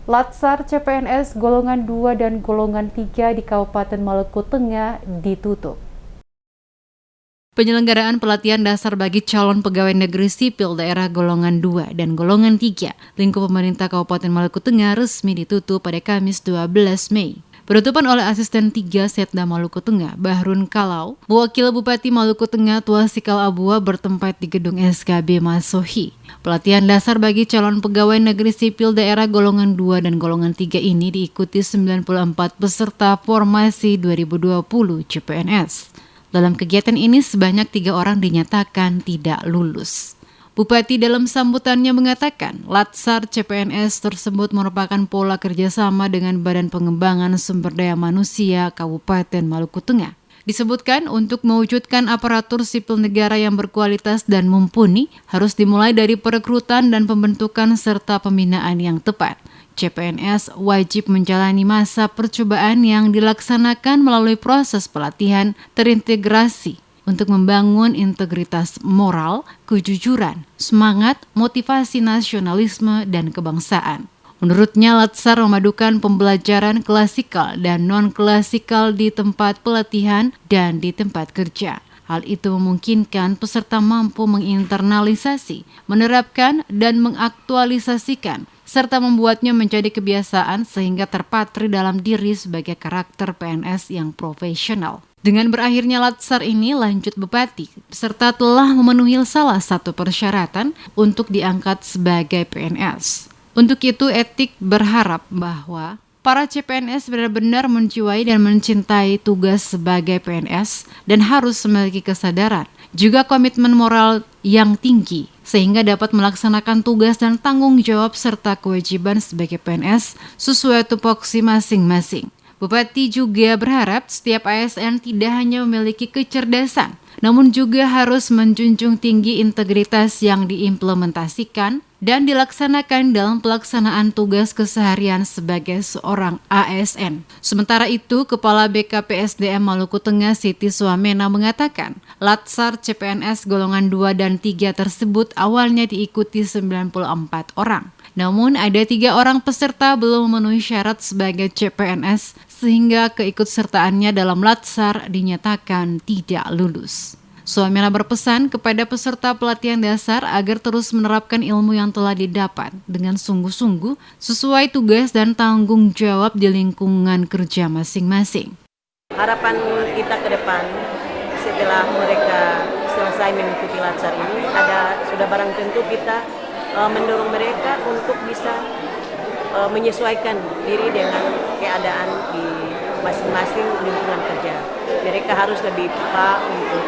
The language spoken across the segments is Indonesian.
Latsar CPNS golongan 2 dan golongan 3 di Kabupaten Maluku Tengah ditutup. Penyelenggaraan pelatihan dasar bagi calon pegawai negeri sipil daerah golongan 2 dan golongan 3 lingkup pemerintah Kabupaten Maluku Tengah resmi ditutup pada Kamis 12 Mei. Penutupan oleh Asisten 3 Setda Maluku Tengah, Bahrun Kalau, Wakil Bupati Maluku Tengah Tua Sikal Abua bertempat di gedung SKB Masohi. Pelatihan dasar bagi calon pegawai negeri sipil daerah golongan 2 dan golongan 3 ini diikuti 94 peserta formasi 2020 CPNS. Dalam kegiatan ini sebanyak 3 orang dinyatakan tidak lulus. Bupati dalam sambutannya mengatakan, Latsar CPNS tersebut merupakan pola kerjasama dengan Badan Pengembangan Sumber Daya Manusia Kabupaten Maluku Tengah. Disebutkan untuk mewujudkan aparatur sipil negara yang berkualitas dan mumpuni harus dimulai dari perekrutan dan pembentukan serta pembinaan yang tepat. CPNS wajib menjalani masa percobaan yang dilaksanakan melalui proses pelatihan terintegrasi untuk membangun integritas moral, kejujuran, semangat, motivasi nasionalisme, dan kebangsaan. Menurutnya, Latsar memadukan pembelajaran klasikal dan non-klasikal di tempat pelatihan dan di tempat kerja. Hal itu memungkinkan peserta mampu menginternalisasi, menerapkan, dan mengaktualisasikan, serta membuatnya menjadi kebiasaan sehingga terpatri dalam diri sebagai karakter PNS yang profesional. Dengan berakhirnya Latsar ini, lanjut Bupati, peserta telah memenuhi salah satu persyaratan untuk diangkat sebagai PNS. Untuk itu, Etik berharap bahwa para CPNS benar-benar menjiwai dan mencintai tugas sebagai PNS dan harus memiliki kesadaran, juga komitmen moral yang tinggi, sehingga dapat melaksanakan tugas dan tanggung jawab serta kewajiban sebagai PNS sesuai tupoksi masing-masing. Bupati juga berharap setiap ASN tidak hanya memiliki kecerdasan, namun juga harus menjunjung tinggi integritas yang diimplementasikan dan dilaksanakan dalam pelaksanaan tugas keseharian sebagai seorang ASN. Sementara itu, Kepala BKPSDM Maluku Tengah Siti Suamena mengatakan, Latsar CPNS golongan 2 dan 3 tersebut awalnya diikuti 94 orang. Namun ada 3 orang peserta belum memenuhi syarat sebagai CPNS sehingga keikutsertaannya dalam Latsar dinyatakan tidak lulus. Suamena berpesan kepada peserta pelatihan dasar agar terus menerapkan ilmu yang telah didapat dengan sungguh-sungguh sesuai tugas dan tanggung jawab di lingkungan kerja masing-masing. Harapan kita ke depan setelah mereka selesai mengikuti Latsar ini sudah barang tentu kita mendorong mereka untuk bisa menyesuaikan diri dengan keadaan di masing-masing lingkungan kerja. Mereka harus lebih peka untuk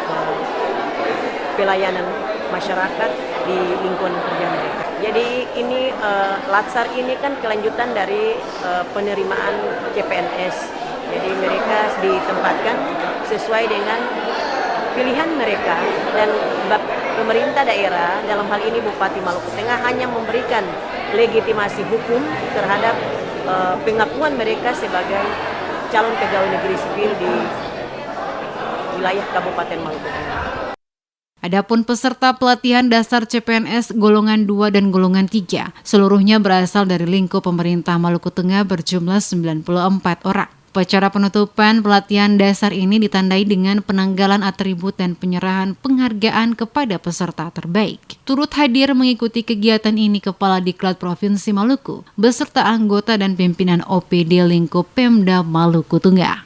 pelayanan masyarakat di lingkungan kerja mereka. Jadi ini Latsar ini kan kelanjutan dari penerimaan CPNS. Jadi mereka ditempatkan sesuai dengan pilihan mereka, dan pemerintah daerah dalam hal ini Bupati Maluku Tengah hanya memberikan legitimasi hukum terhadap pengakuan mereka sebagai calon pegawai negeri sipil di wilayah Kabupaten Maluku Tengah. Adapun peserta pelatihan dasar CPNS golongan 2 dan golongan 3, seluruhnya berasal dari lingkup pemerintah Maluku Tengah berjumlah 94 orang. Upacara penutupan pelatihan dasar ini ditandai dengan penanggalan atribut dan penyerahan penghargaan kepada peserta terbaik. Turut hadir mengikuti kegiatan ini Kepala Diklat Provinsi Maluku, beserta anggota dan pimpinan OPD lingkup Pemda Maluku Tengah.